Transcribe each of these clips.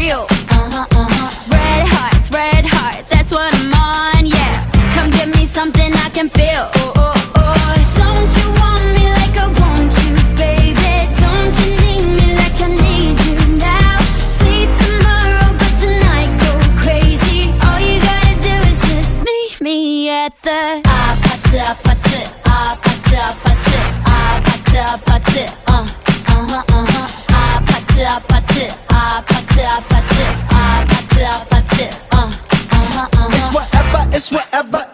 real. Red hearts, that's what I'm on, yeah. Come give me something I can feel. Don't you want me like I want you, baby? Don't you need me like I need you now? Sleep tomorrow, but tonight go crazy. All you gotta do is just meet me at the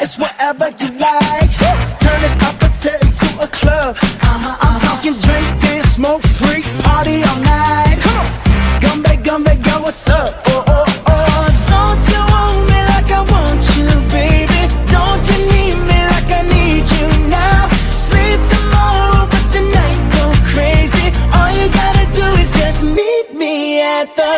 It's whatever you like. Turn this opposite into a club. I'm talking drink, dance, smoke, freak, party all night. Come on, gumbe, go, what's up? Don't you want me like I want you, baby? Don't you need me like I need you now? Sleep tomorrow, but tonight go crazy. All you gotta do is just meet me at the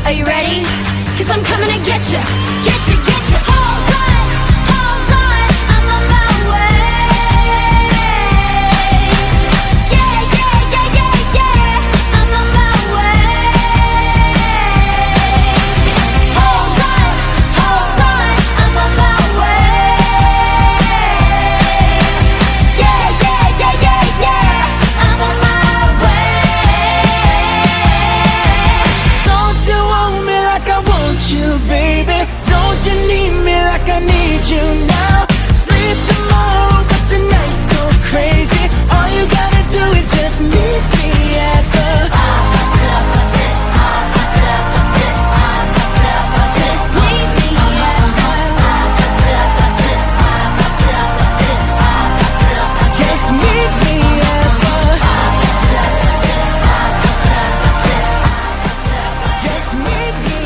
Are you ready? 'Cause I'm coming to get you. Hold on, I'm on my way. Yeah, I'm on my way. Hold on, I'm on my way. Yeah, I'm on my way. Don't you want me like I want you, baby? Don't you need me like I need you now? Sleep tomorrow, but tonight go crazy. All you gotta do is just meet me at the just meet me at just meet me at just meet me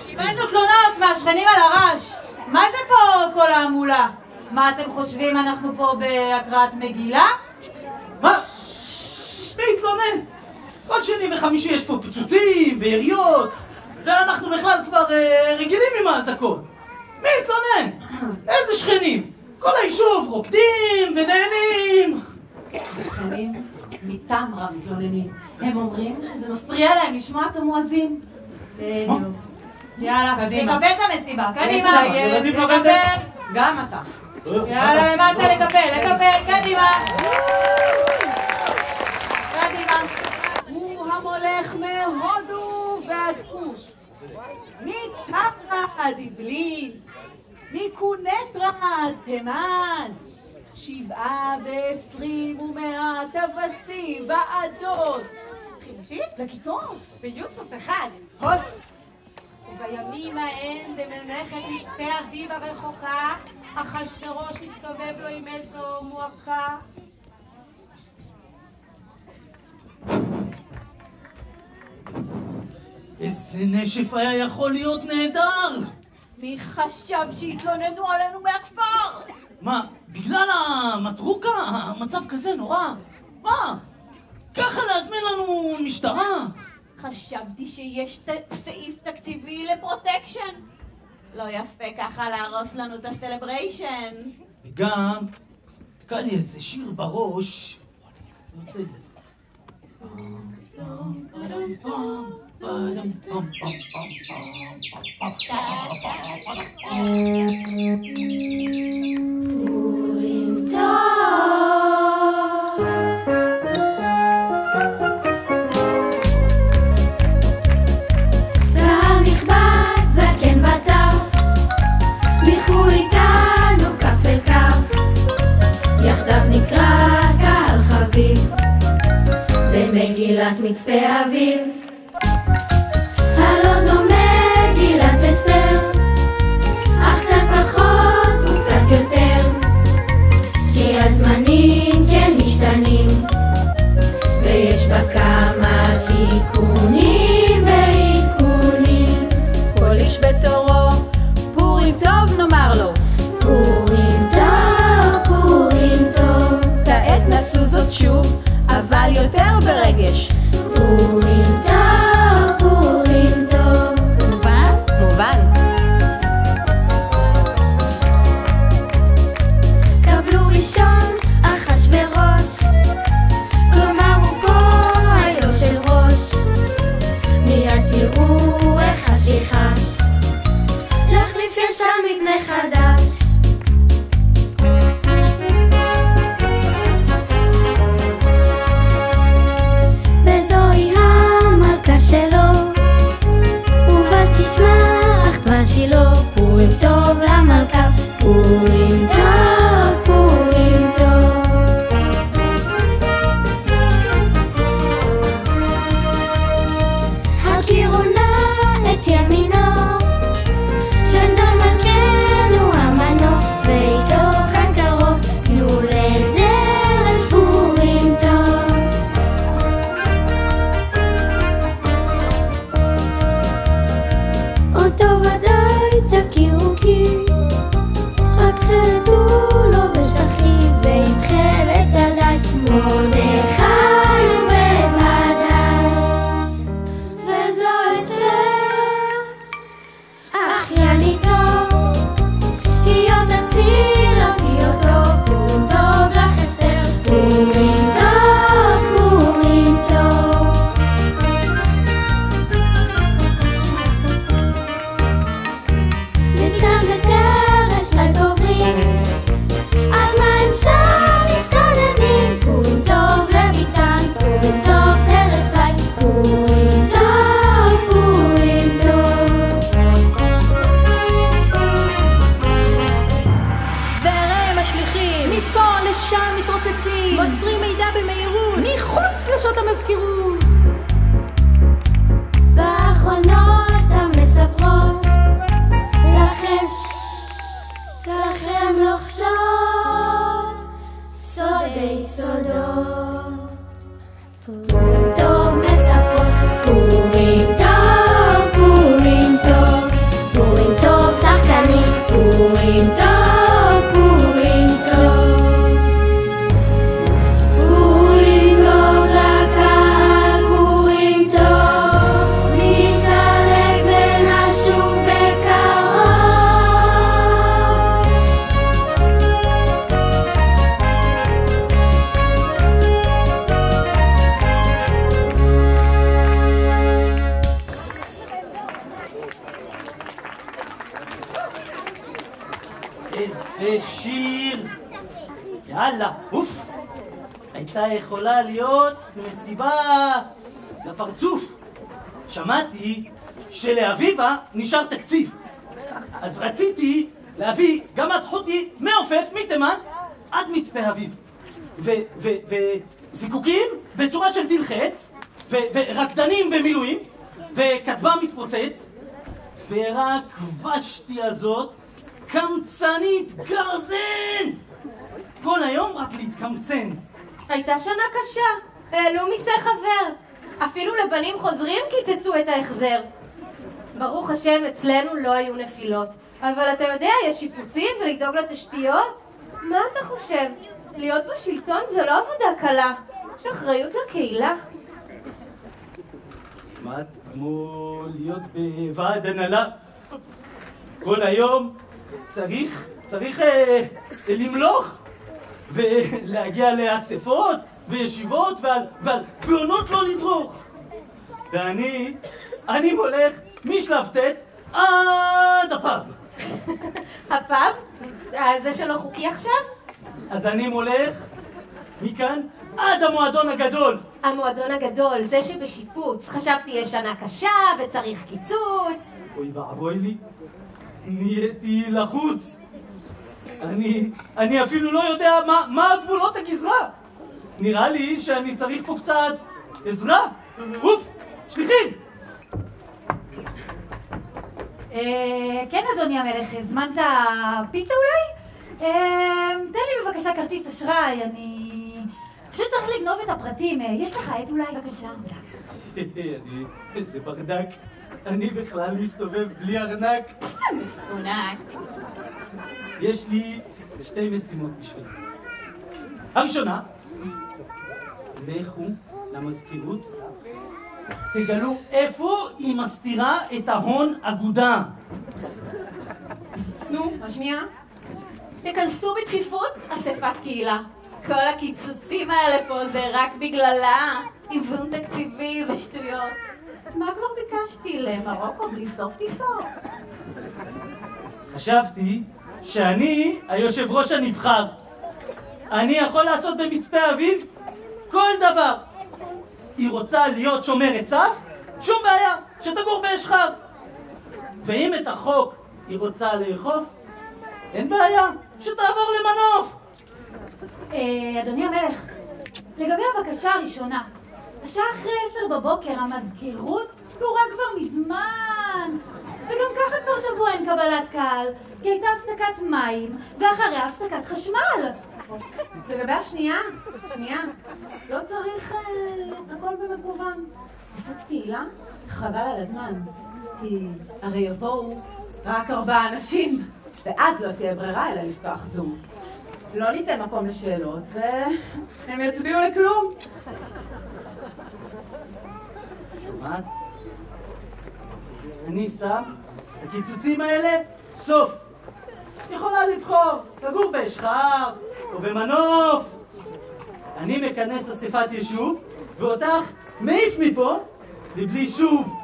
קיבלנו תלונות מהשכנים על הרעש. מה זה פה כל ההמולה? מה אתם חושבים, אנחנו פה בהקראת מגילה? מה? מי התלונן? כל שני וחמישי יש פה פצוצים ויריות, ואנחנו בכלל כבר רגילים עם האזעקות. מי התלונן? איזה שכנים? כל היישוב רוקדים ונהנים. שכנים מטמרה מתלוננים. הם אומרים שזה מפריע להם לשמוע את המואזין. יאללה, קדימה. תקבל את המסיבה, קדימה. תקבל. גם אתה. יאללה, למטה לקבל, קדימה. הוא המולך מהודו ועד כוש, מטמרה עד אעבלין, מקונטרה עד תימן, 27 ומאה טווסים ועדות, חימושים לכיתות, ויוסף אחד, הוס. ובימים ההם בממלכת מצפה אביב הרחוקה, אחשוורוש הסתובב לו עם איזו מועקה. איזה נשף היה יכול להיות נהדר! מי חשב שהתלוננו עלינו מהכפר? מה, בגלל המטרוקה? המצב כזה נורא? מה? ככה להזמין לנו משטרה? חשבתי שיש סעיף תקציבי לפרוטקשן. לא יפה ככה להרוס לנו את הסלבריישן. וגם, תקע לי איזה שיר בראש. יוצא לי. פורים טוב. קהל נכבד, זקן וטף, ביחו איתנו כף אל כף, יחדיו נקרא קהל חביב במגילת מצפה אביב. הלא זו מגילת אסתר, אך קצת פחות וקצת יותר, כי הזמנים כן משתנים, ויש בה כמה תיקונים ועדכונים. כל איש בתורו, פורים טוב נאמר לו. פורים טוב. מפה לשם מתרוצצים, מוסרים מידע במהירות מחוץ לשעות המזכירות. באחרונות המספרות לכם לוחשות סודי סודות. פורים טוב מספרות, פורים טוב, פורים טוב, פורים טוב שחקנים, פורים טוב, פורים טוב, פורים טוב לקהל, פורים טוב, נסתלק ונשוב בקרוב. איזה שיר! יאללה, אוף! הייתה יכולה להיות מסיבה לפרצוף. שמעתי שלאביבה נשאר תקציב. אז רציתי להביא גמד חוטי מעופף, מתימן, עד מצפה אביב. וזיקוקים בצורה של תלחץ, ורקדנים במילואים, וכתבה מתפוצץ, ורק ושתי הזאת קמצנית גרזן! כל היום רק להתקמצן. הייתה שנה קשה, העלו מיסי חבר. אפילו לבנים חוזרים קיצצו את ההחזר. ברוך השם, אצלנו לא היו נפילות. אבל אתה יודע, יש שיפוצים ולדאוג לתשתיות? מה אתה חושב? להיות בשלטון זה לא עבודה קלה. יש אחריות לקהילה. כמעט כמו להיות בוועד הנהלה. כל היום צריך למלוך ולהגיע לאספות וישיבות ועל בעונות לא לדרוך. ואני מולך משלב ט' עד הפאב. הפאב? זה שלא חוקי עכשיו? אז אני מולך מכאן עד המועדון הגדול. המועדון הגדול, זה שבשיפוץ. חשבתי יש שנה קשה וצריך קיצוץ. אוי ואבוי לי, נהייתי לחוץ. אני אפילו לא יודע מה גבולות הגזרה. נראה לי שאני צריך פה קצת עזרה. אוף, שליחים! כן, אדוני המלך, הזמנת פיצה אולי? תן לי בבקשה כרטיס אשראי, אני פשוט צריך לגנוב את הפרטים. יש לך עט אולי? בבקשה. איזה ברדק. אני בכלל מסתובב בלי ארנק. מפונק. יש לי שתי משימות בשביל. הראשונה, לכו למזכירות, תגלו איפה היא מסתירה את ההון אגודה. נו, השנייה? תכנסו בדחיפות אספת קהילה. כל הקיצוצים האלה פה זה רק בגללה. איזון תקציבי ושטויות. מה כבר ביקשתי? למרוקו בלי סוף טיסות? חשבתי שאני היושב ראש הנבחר. אני יכול לעשות במצפה אביב כל דבר. היא רוצה להיות שומרת סף? שום בעיה, שתגור באשחר. ואם את החוק היא רוצה לאכוף? אין בעיה, שתעבור למנוף. אדוני המלך, לגבי הבקשה הראשונה, השעה אחרי 10 בבוקר המזכירות סגורה כבר מזמן. וגם ככה כבר שבוע אין קבלת קהל, כי הייתה הפסקת מים, ואחריה הפסקת חשמל. לגבי השנייה, לא צריך הכל במקוון. אספת קהילה? חבל על הזמן, כי הרי יבואו רק 4 אנשים, ואז לא תהיה ברירה אלא לפתוח זום. לא ניתן מקום לשאלות, והם יצביעו לכלום. שומעת? אני שם הקיצוצים האלה סוף. את יכולה לבחור, תגור באשחר או במנוף. אני מכנס אספת יישוב ואותך מעיף מפה לבלי שוב.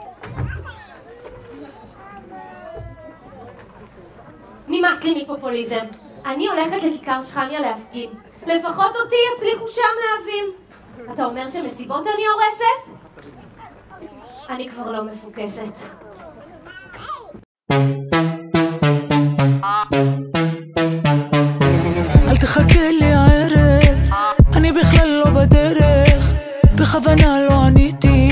נמאס לי מפופוליזם. אני הולכת לכיכר שחניה להפגין. לפחות אותי יצליחו שם להבין. אתה אומר שמסיבות אני הורסת? אני כבר לא מפוקסת. אל תחכה לי הערב, אני בכלל לא בדרך, בכוונה לא עניתי,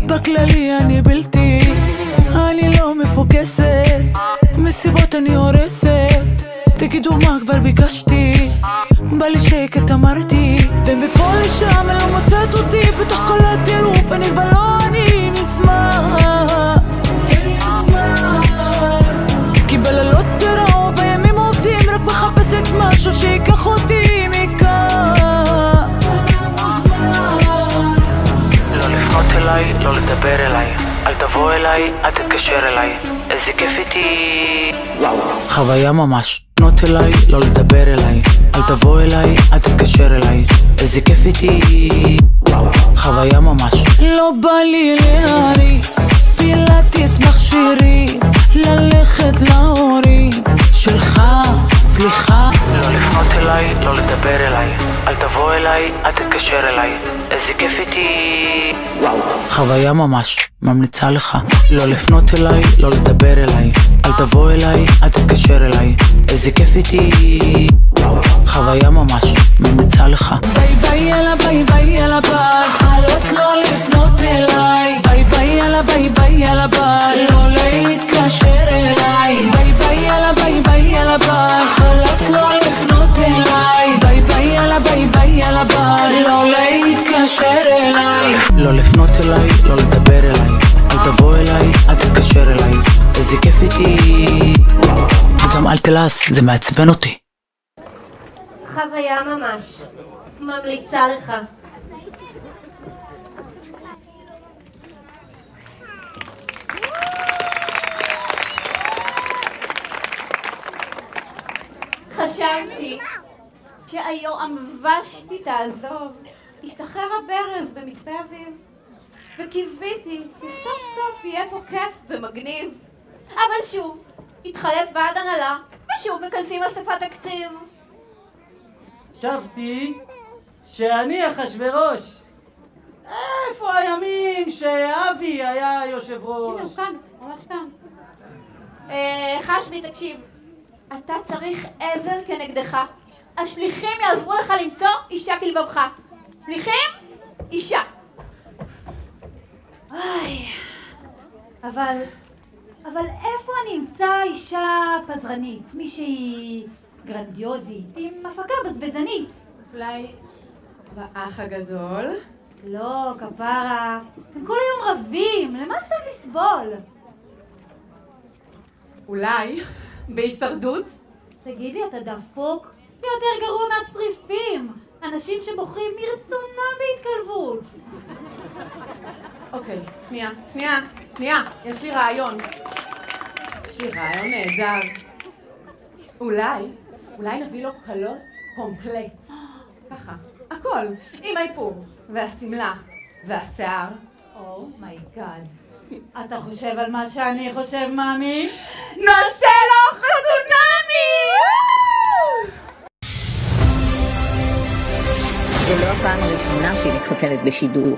בכללי אני בלתי, אני לא מפוקסת, מסיבות אני הורסת, תגידו מה כבר ביקשתי, בא לי שקט אמרתי, ומפה לשם לא מוצאת אותי, בתוך כל הטירוף אני כבר לא אני נשמח, כי בלילות תראו בימים עובדים, רק מחפשת משהו שיקח אותי מכאן. לא לפנות אליי, לא לדבר אליי, אל תבוא אליי, אל תתקשר אליי, איזה כיף איתי. חוויה ממש. לפנות אליי, לא לדבר אליי, אל תבוא אליי, אל תתקשר אליי, איזה כיף איתי. חוויה ממש. לא בא לי להרי, פילאטיס מכשירים, ללכת להורים שלך, סליחה. לא לפנות אליי, לא לדבר אליי, אל תבוא אליי, אל תתקשר אליי, איזה כיף איתי. חוויה ממש, ממליצה לך. לא לפנות אליי, לא לדבר אליי, אל תבוא אליי, אל תתקשר אליי, איזה כיף איתי. חוויה ממש, ממליצה לך. ביי ביי יאללה ביי ביי יאללה ביי, חלוס לא לפנות אליי, ביי ביי יאללה ביי ביי יאללה ביי, לא להתקשר אליי, ביי ביי יאללה ביי ביי יאללה ביי, חלוס לא לפנות אליי, ביי ביי יאללה ביי ביי יאללה ביי, לא להתקשר אליי. לא לפנות אליי, לא לדבר אליי, אל תבוא אליי, אל תתקשר אליי, איזה כיף איתי. וגם אל תלעס, זה מעצבן אותי. חוויה ממש, ממליצה לך. חשבתי שהיום ושתי תעזוב, השתחרר הברז במצפה אביב, וקיוויתי שסוף סוף יהיה פה כיף ומגניב, אבל שוב התחלף ועד הנהלה ושוב מכנסים אספת תקציב. חשבתי שאני אחשוורוש. איפה הימים שאבי היה יושב ראש? הנה הוא כאן, ממש כאן. חשבי, תקשיב, אתה צריך עזר כנגדך. השליחים יעזרו לך למצוא אישה כלבבך. שליחים? אישה. אבל איפה אני אמצא אישה פזרנית? מישהי גרנדיוזית, עם הפקה בזבזנית. אולי באח הגדול? לא, כפרה. הם כל היום רבים, למה סתם לסבול? אולי בהישרדות? תגידי, אתה דפוק? זה יותר גרוע מהצריפים. אנשים שבוחרים מרצונם בהתקלבות. אוקיי, שנייה, יש לי רעיון. יש לי רעיון נהדר. אולי נביא לו קלות קומפלט. ככה, הכל, עם האיפור, והסמלה, והשיער. אומייגאד. אתה חושב על מה שאני חושב, מאמי? נעשה לו חתונמי! זה לא הפעם הראשונה שהיא מתחתנת בשידור.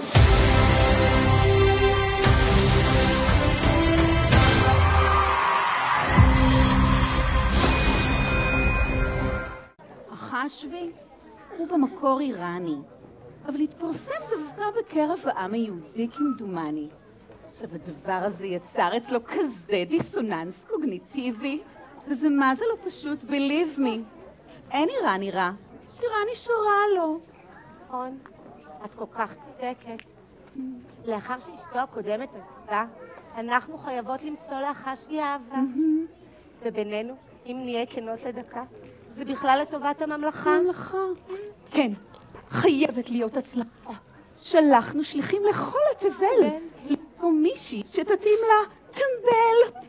החשבי הוא במקור איראני, אבל התפרסם דווקא בקרב העם היהודי כמדומני. עכשיו הדבר הזה יצר אצלו כזה דיסוננס קוגניטיבי, וזה מה זה לא פשוט, believe me. אין איראני רע, איראני שורה לו. נכון, את כל כך צודקת. לאחר שאשתו הקודמת עזבה, אנחנו חייבות למצוא לחשבי אהבה. ובינינו, אם נהיה כנות לדקה, זה בכלל לטובת הממלכה. הממלכה. כן, חייבת להיות הצלחה. שלחנו שליחים לכל התבל. למצוא מישהי שתתאים לה טמבל.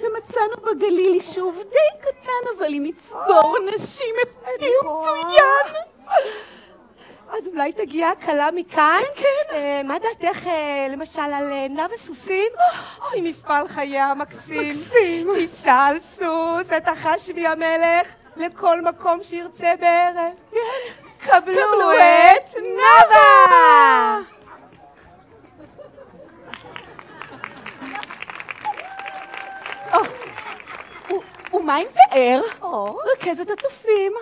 ומצאנו בגליל יישוב די קטן, אבל עם מצבור נשים מצוין. אז אולי תגיע הקלה מכאן? כן. מה דעתך למשל על נע וסוסים? אוי, מפעל חייה מקסים. מקסים. תיסע על סוס את החשבי המלך לכל מקום שירצה בערב. קבלו את נאווה! הוא מים פאר, רכזת הצופים,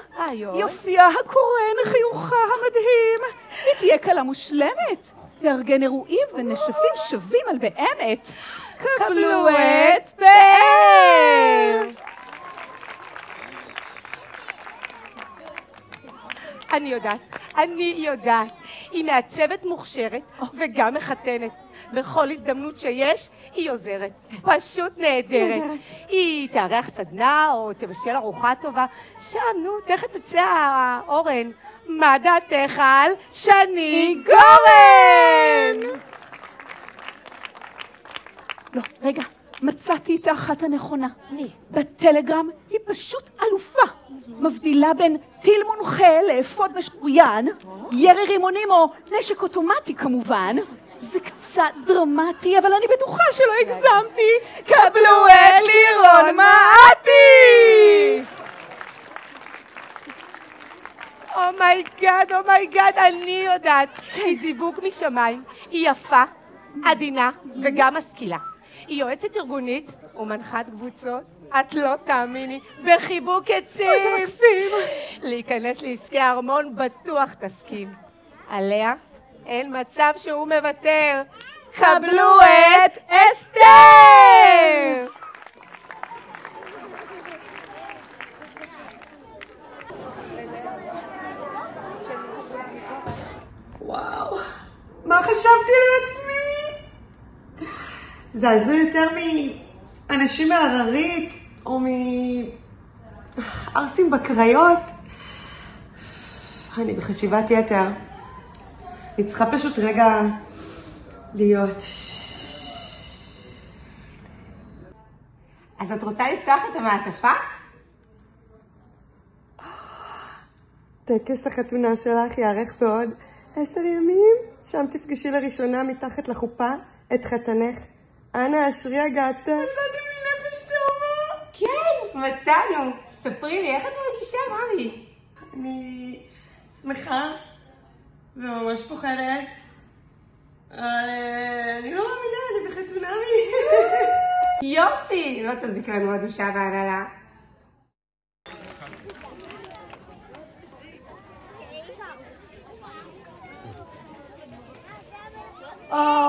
יופייה הקורן, חיוכה המדהים, היא תהיה קלה מושלמת, תארגן אירועים ונשפים שווים על באמת. קבלו את פאר! אני יודעת. היא מעצבת מוכשרת וגם מחתנת. בכל הזדמנות שיש, היא עוזרת. פשוט נהדרת. היא תארח סדנה או תבשל ארוחה טובה. שם, נו, תכף תצא האורן. מה דעתך על שני גורן? לא, רגע, מצאתי את האחת הנכונה. מי? בטלגרם היא פשוט אלופה. מבדילה בין טיל מונחה לאפוד משוריין, ירי רימונים או נשק אוטומטי כמובן. זה קצת דרמטי, אבל אני בטוחה שלא הגזמתי. קבלו את לירון מעתי! אומייגאד, אני יודעת. היא זיווג משמיים. היא יפה, עדינה וגם משכילה. היא יועצת ארגונית ומנחת קבוצות. את לא תאמיני, בחיבוק עצים. זה מקסים. להיכנס לעסקי ארמון בטוח תסכים. עליה אין מצב שהוא מוותר. קבלו את אסתר! וואו, מה חשבתי לעצמי? זעזוע יותר מאנשים מהררית או מארסים בקריות. אני בחשיבת יתר. אני צריכה פשוט רגע להיות. אז את רוצה לפתוח את המעטפה? טקס החתונה שלך יארך בעוד 10 ימים. שם תפגשי לראשונה מתחת לחופה את חתנך. אנא אשרי הגעתך. מצאתם לי נפש תאומה. כן, מצאנו. ספרי לי, איך את מרגישה, ממי? אני שמחה וממש פוחדת. אני לא מאמינה, אני בחתונמי. יופי! לא תזיק לנו עוד אישה בהנהלה.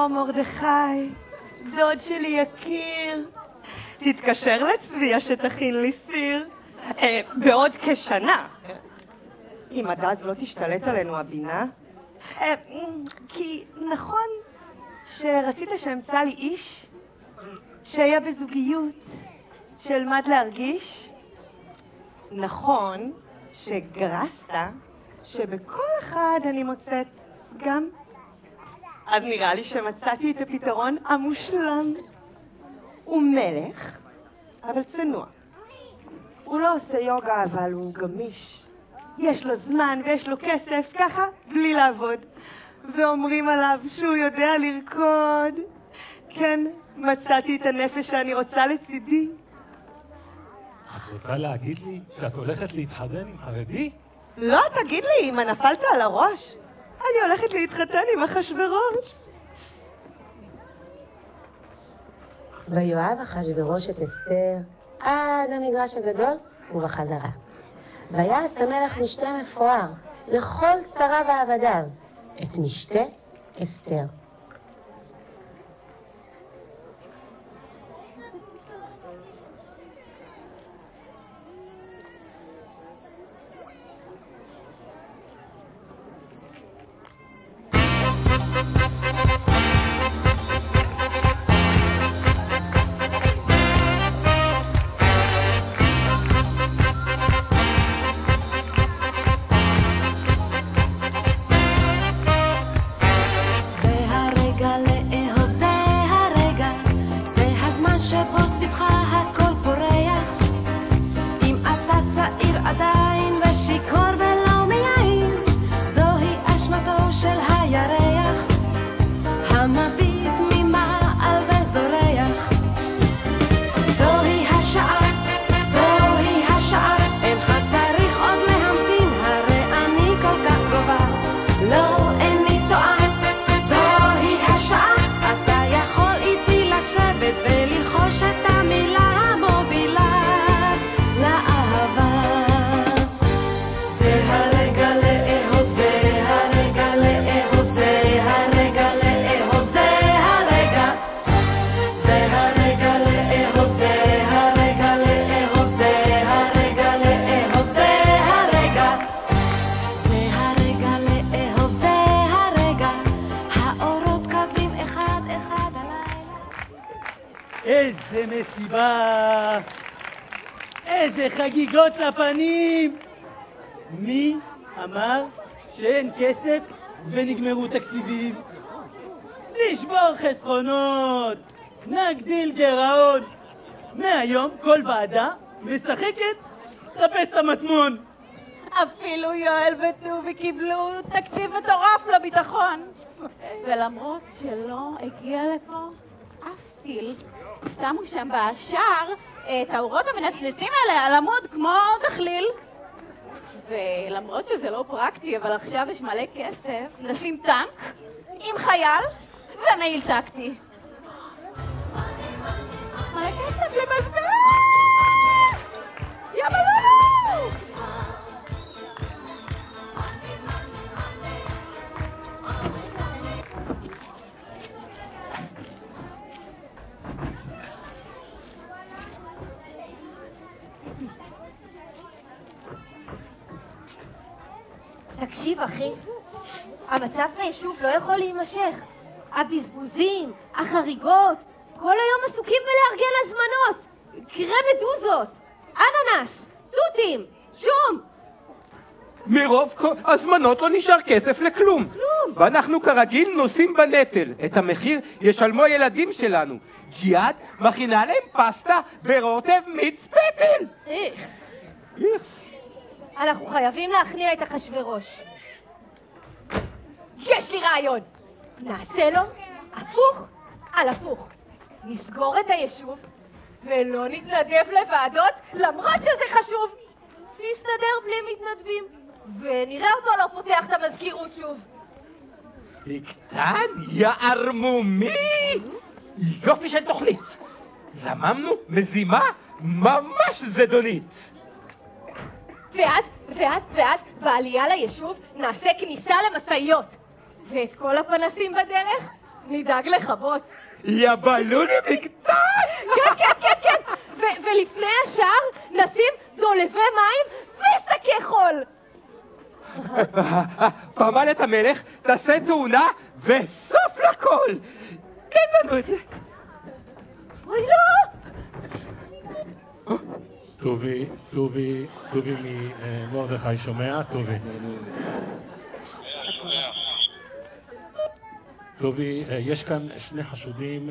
מרדכי, דוד שלי יקיר, תתקשר לצביה שתכין לי סיר. בעוד כשנה. אם עד אז לא תשתלט עלינו הבינה. כי נכון שרצית שאמצא לי איש שהיה בזוגיות, שאלמד להרגיש. נכון שגרסת שבכל אחד אני מוצאת גם. אז נראה לי שמצאתי את הפתרון המושלם. הוא מלך, אבל צנוע. הוא לא עושה יוגה, אבל הוא גמיש. יש לו זמן ויש לו כסף, ככה, בלי לעבוד. ואומרים עליו שהוא יודע לרקוד. כן, מצאתי את הנפש שאני רוצה לצידי. את רוצה להגיד לי שאת הולכת להתחתן עם חרדי? לא, תגיד לי, מה נפלת על הראש? אני הולכת להתחתן עם אחשוורוש. ויואב אחשוורוש את אסתר עד המגרש הגדול ובחזרה. ויעש המלך משתה מפואר לכל שריו ועבדיו, את משתה אסתר. זה איזה מסיבה! איזה חגיגות לפנים! מי אמר שאין כסף ונגמרו תקציבים? נשבור חסכונות, נגדיל גירעון. מהיום כל ועדה משחקת חפש את המטמון. אפילו יואל וטובי קיבלו תקציב מטורף לביטחון. ולמרות שלא הגיע לפה אף טיל, שמו שם בשער את האורות המנצנצים האלה על עמוד כמו דחליל. ולמרות שזה לא פרקטי, אבל עכשיו יש מלא כסף, נשים טנק עם חייל ומעיל טקטי. מלא כסף לבזבז! יאללה! תקשיב, אחי, המצב ביישוב לא יכול להימשך. הבזבוזים, החריגות, כל היום עסוקים בלארגן הזמנות. קרה מדוזות, אננס, תותים, שום. מרוב הזמנות לא נשאר כסף לכלום. ואנחנו כרגיל נושאים בנטל. את המחיר ישלמו הילדים שלנו. ג'יהאד מכינה להם פסטה ברוטב מיץ פטל. איכס. איכס. אנחנו חייבים להכניע את אחשוורוש. יש לי רעיון. נעשה לו הפוך על הפוך. נסגור את היישוב ולא נתנדב לוועדות למרות שזה חשוב. נסתדר בלי מתנדבים ונראה אותו לא פותח את המזכירות שוב. בקטן, יא ערמומי! יופי של תוכנית. זממנו מזימה ממש זדונית. ואז בעלייה ליישוב נעשה כניסה למשאיות ואת כל הפנסים בדרך נדאג לכבות. יא בלוני בקטן! כן. ולפני השאר נשים דולבי מים ושקי חול. פמלת המלך תעשה תאונה וסוף לכל. תן לנו את זה. אוי לא! טובי ממרדכי שומע, טובי, יש כאן שני חשודים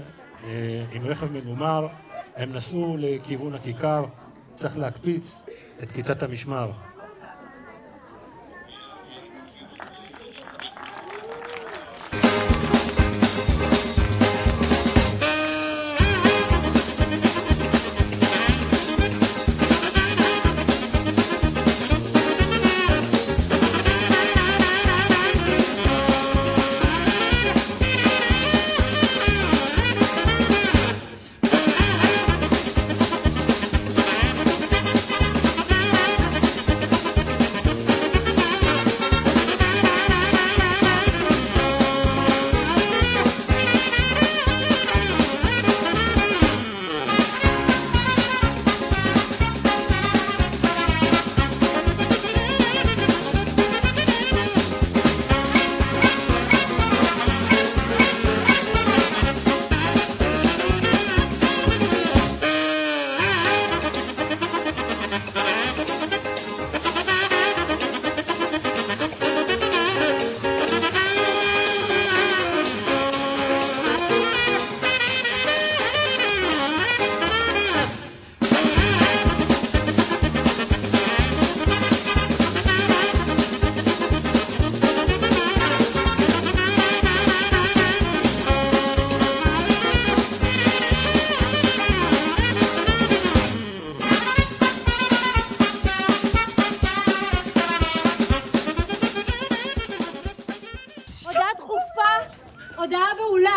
עם רכב מנומר, הם נסעו לכיוון הכיכר, צריך להקפיץ את כיתת המשמר. הודעה בהולה.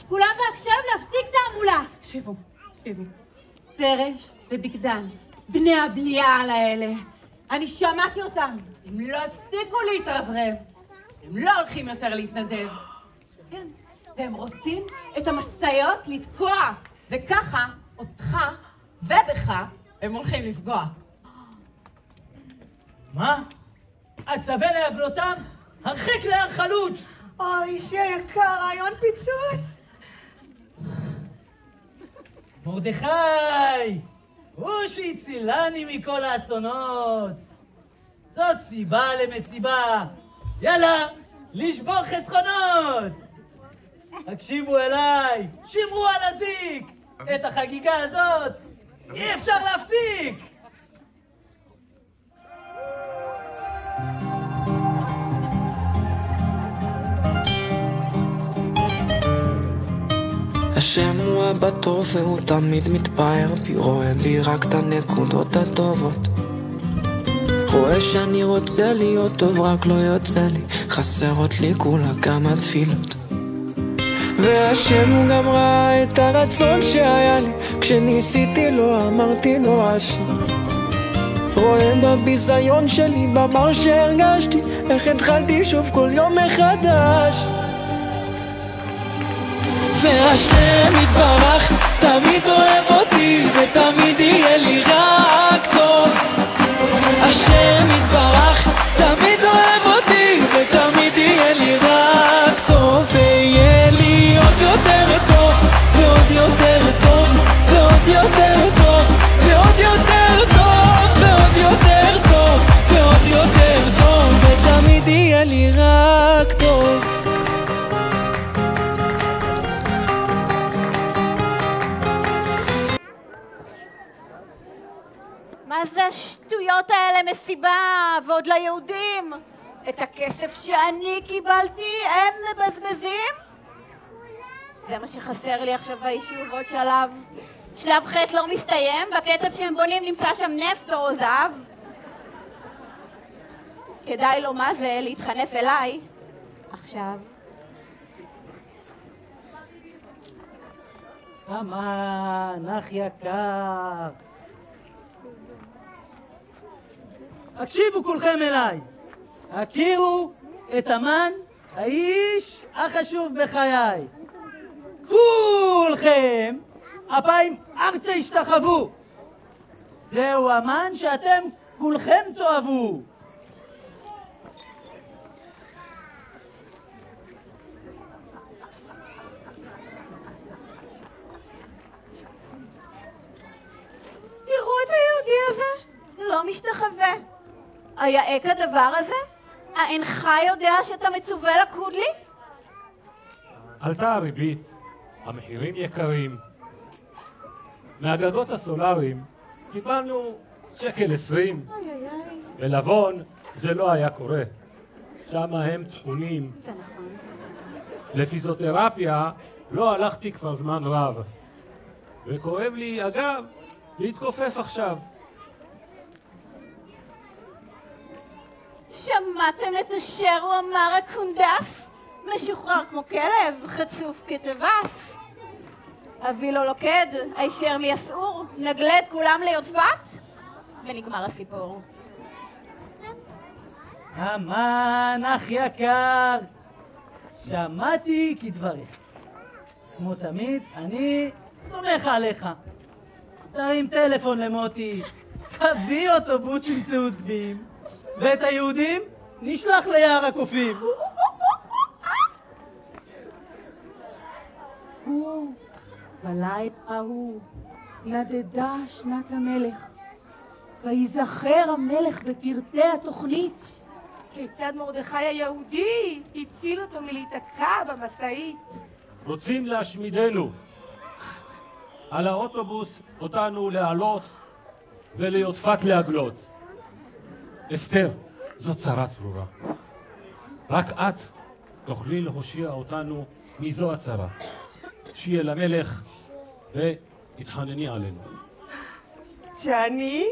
כולם בהקשב להפסיק תעמולה. שבו. תרש ובגדן, בני הבליעל האלה. אני שמעתי אותם. הם לא הפסיקו להתרברב. הם לא הולכים יותר להתנדב. כן, והם רוצים את המשאיות לתקוע. וככה, אותך ובך, הם הולכים לפגוע. מה? הצווה להגלותם? הרחיק להר חלוץ! אוי, אישי היקר, רעיון פיצוץ! מרדכי! הוא שהצילני מכל האסונות. זאת סיבה למסיבה. יאללה, לשבור חסכונות! הקשיבו אליי, שמרו על הזיק! את החגיגה הזאת אי אפשר להפסיק! השם הוא אבא טוב והוא תמיד מתפאר בי, רואה בי רק את הנקודות הטובות. רואה שאני רוצה להיות טוב רק לא יוצא לי, חסרות לי כולה כמה תפילות. והשם הוא גם ראה את הרצון שהיה לי, כשניסיתי לא אמרתי נואש. רואה בביזיון שלי, במר שהרגשתי, איך התחלתי שוב כל יום מחדש. והשם יתברך תמיד אוהב אותי, ותמיד יהיה לי רק טוב. השם יתברך תמיד אוהב אותי, ותמיד יהיה לי רק טוב. ויהיה לי עוד יותר טוב, ועוד יותר טוב, ועוד יותר טוב, ועוד יותר טוב, ועוד יותר טוב, ועוד יותר טוב, ותמיד יהיה לי רק טוב. מה זה השטויות האלה, מסיבה, ועוד ליהודים? את הכסף שאני קיבלתי הם מבזבזים? זה מה שחסר לי עכשיו ביישוב, עוד שלב. שלב ח' לא מסתיים, בקצב שהם בונים נמצא שם נפט או זהב. כדאי לו מה זה להתחנף אליי עכשיו. אמן, אח יקר. הקשיבו כולכם אליי. הכירו את אמן, האיש החשוב בחיי. כולכם אפיים ארצה השתחוו. זהו אמן שאתם כולכם תאהבו. תראו את היהודי הזה, לא משתחווה. היעק הדבר הזה? האינך יודע שאתה מצווה לקוד לי? עלתה הריבית, המחירים יקרים. מהגגות הסולאריים קיבלנו $1.20. בלבון זה לא היה קורה. שם הם תחונים. זה נכון. לפיזיותרפיה לא הלכתי כבר זמן רב. וכואב לי, אגב, להתכופף עכשיו. שמעתם את אשר הוא אמר הקונדס? משוחרר כמו כלב, חצוף כטווס. אבי לא לוקד, הישר מיסעור, נגלה את כולם ליודפת, ונגמר הסיפור. אמן, אח יקר, שמעתי כדבריך. כמו תמיד, אני סומך עליך. תרים טלפון למוטי, תביא אוטובוסים צהובים, ואת היהודים נשלח ליער הקופים. הוא, בלילה ההוא, נדדה שנת המלך, ויזכר המלך בפרטי התוכנית. כיצד מרדכי היהודי הציל אותו מלהיתקע במשאית. רוצים להשמידנו. על האוטובוס אותנו לעלות וליודפת להגלות. אסתר, זאת צרה צרורה. רק את תוכלי להושיע אותנו מזו הצרה. שיהיה למלך והתחנני עלינו. שאני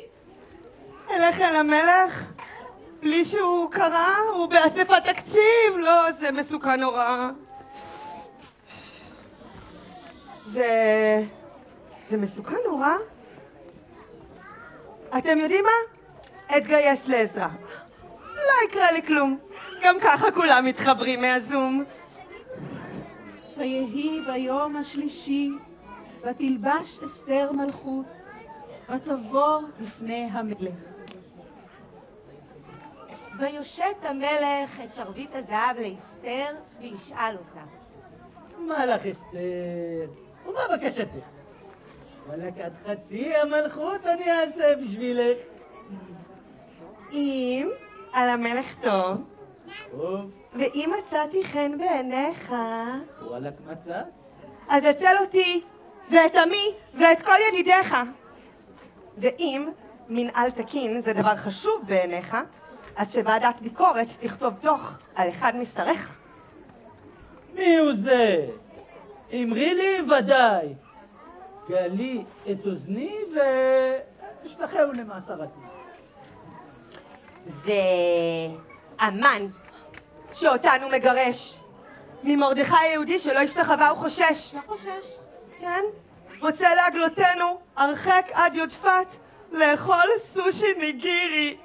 אלך אל המלך בלי שהוא קרא? הוא באספת תקציב? לא, זה מסוכן נורא. זה מסוכן נורא? אתם יודעים מה? אתגייס לעזרה. לא יקרה לי כלום. גם ככה כולם מתחברים מהזום. ויהי ביום השלישי, ותלבש אסתר מלכות, ותבוא לפני המלך. ויושט המלך את שרביט הזהב לאסתר, וישאל אותה. מה לך אסתר? ומה בקשתך? וואלק, עד חצי המלכות אני אעשה בשבילך. אם על המלך טוב, טוב. ואם מצאתי חן בעיניך, וואלק, מצאת? אז הצל אותי, ואת עמי, ואת כל ידידיך. ואם מנהל תקין זה דבר חשוב בעיניך, אז שוועדת ביקורת תכתוב דוח על אחד משריך. מי הוא זה? אמרי לי ודאי. גלי את אוזני ושלחהו למאסרתי. זה אמן שאותנו מגרש. ממרדכי היהודי שלא השתחווה הוא חושש. לא חושש. כן? רוצה להגלותנו הרחק עד יודפת לאכול סושי ניגירי.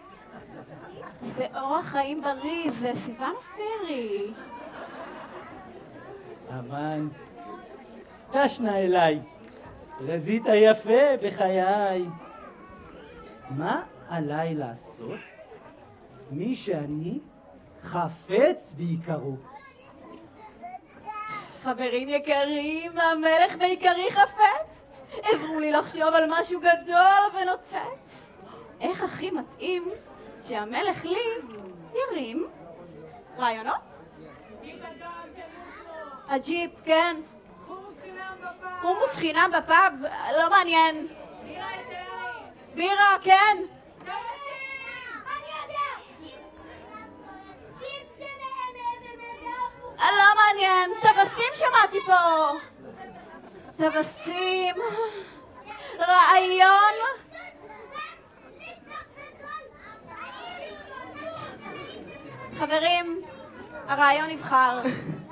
זה אורח חיים בריא, זה סיוון אופירי. אמן, קשנה אליי, רזית יפה בחיי. מה עליי לעשות? מי שאני חפץ בעיקרו. חברים יקרים, המלך בעיקרי חפץ. עזרו לי לחשוב על משהו גדול ונוצץ. איך הכי מתאים שהמלך לי ירים רעיונות? הג'יפ, כן. חומוס חינם בפאב, לא מעניין. בירה, כן. לא מעניין, טווסים שמעתי פה. טווסים, רעיון. חברים, הרעיון נבחר.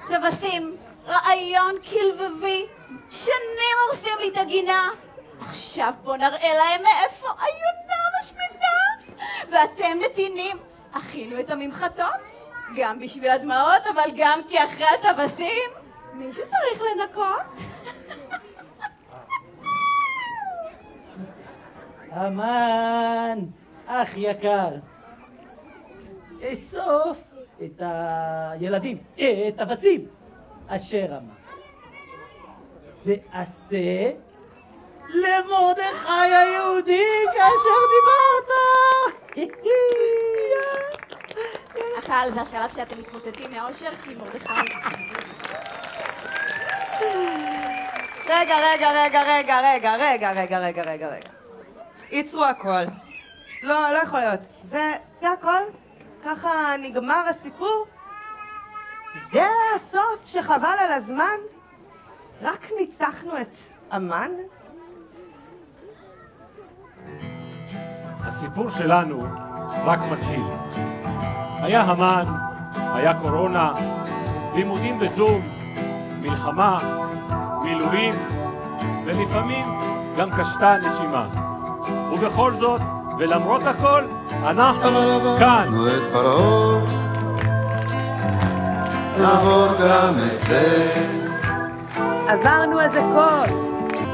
טווסים, רעיון כלבבי. שנים הורסים לי את הגינה. עכשיו בוא נראה להם מאיפה היונה משמינה. ואתם נתינים, הכינו את הממחטות. גם בשביל הדמעות, אבל גם כי אחרי הטווסים מישהו צריך לנקות. אמן, אח יקר, אסוף את הילדים, את הטווסים אשר אמר, ועשה למרדכי היהודי כאשר דיברת. הקהל, זה השלב שאתם מתמוטטים מאושר, כי מרדכי... רגע. ייצרו הכל. לא יכול להיות. זה הכל? ככה נגמר הסיפור? זה הסוף שחבל על הזמן? רק ניצחנו את אמן? הסיפור שלנו רק מתחיל. היה המן, היה קורונה, לימודים בזום, מלחמה, מילואים, ולפעמים גם קשתה נשימה. ובכל זאת, ולמרות הכל, אנחנו כאן. את פרעה, נעבור גם את זה. עברנו אזעקות.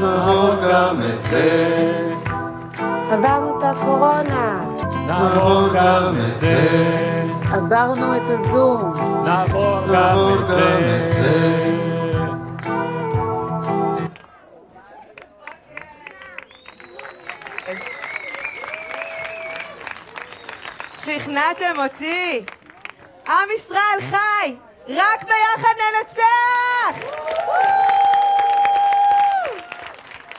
נעבור גם את זה. עברנו את הקורונה. נעבור גם את זה. עברנו את הזום. נעבור גם את זה. שכנעתם אותי. עם ישראל חי. רק ביחד ננצח.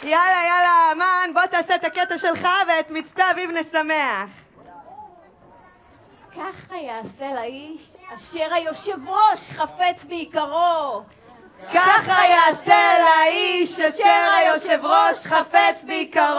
יאללה, אמן, בוא תעשה את הקטע שלך ואת מצפה אביב נשמח. ככה יעשה לאיש אשר היושב ראש חפץ בעיקרו. ככה יעשה לאיש אשר היושב ראש חפץ בעיקרו.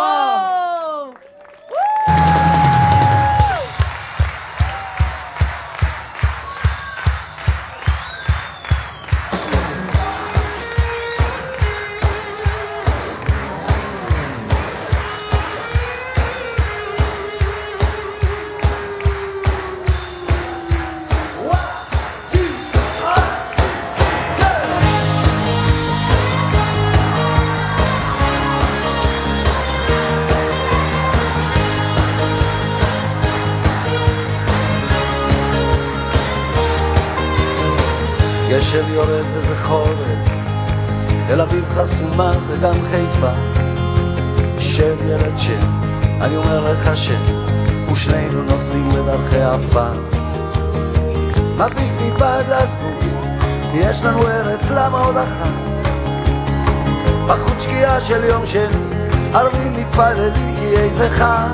גשם יורד וזה חורף, תל אביב חסומה וגם חיפה, שב ילד שב, אני אומר לך שב, ושנינו נוסעים בדרכי עפר. מביט מבעד לזבובים, יש לנו ארץ, למה עוד אחת? בחוץ שקיעה של יום שני, ערבים מתפללים כי איזה חג.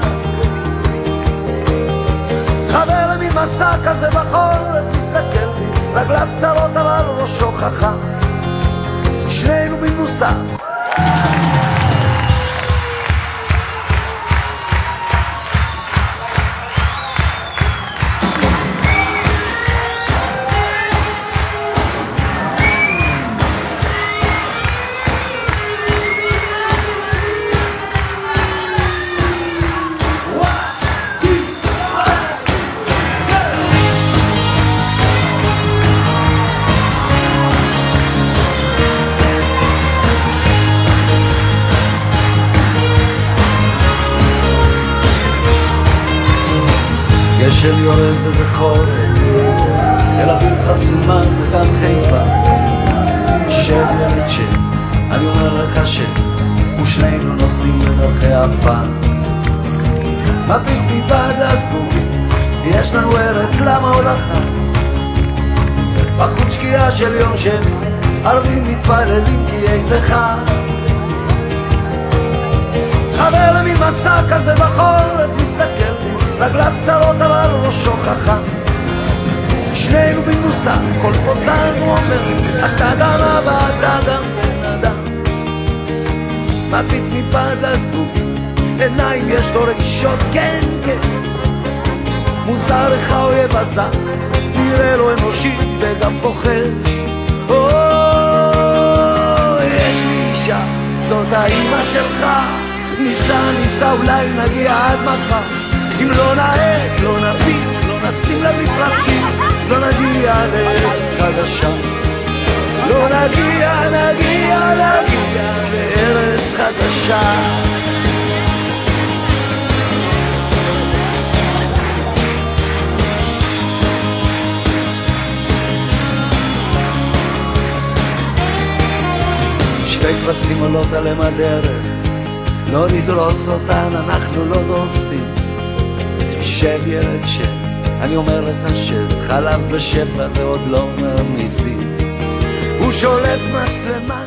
חבר למין מסע כזה בחורף, מסתכל בי, רגליו צרות אבל ראשו חכם, שנינו מנוסה. גשם יורד וזה חורף, תל אביב חסומה וגם חיפה. שב ילד שב, אני אומר לך שב, ושנינו נוסעים בדרכי עפר. מביט מבעד לזבובים, יש לנו ארץ, למה עוד אחת? בחוץ שקיעה של יום שני, ערבים מתפללים כי איזה חג. חבר למין מסע כזה בחורף, מסתכל בי, רגליו צרות אבל ראשו חכם, שנינו במנוסה, כל פוזן הוא אומר, אתה גם אבא, אתה גם בן אדם. מביט מבעד לזבובים, עיניים יש לו רגישות, כן כן, מוזר לך אויב הזר, נראה לו אנושי וגם פוחד. יש לי אישה, זאת האמא שלך, ניסה אולי נגיע עד מחר. אם לא נעד, לא נביט, לא נשים לה מפרקים, לא נגיע לארץ חדשה. לא נגיע לארץ חדשה. שתי כבשים עולות עליהם הדרך, לא נדרוס אותן, אנחנו לא דורסים. שב ילד שב, אני אומר לך שב, חלב בשפע זה עוד לא אומר ניסים. הוא שולף מצלמה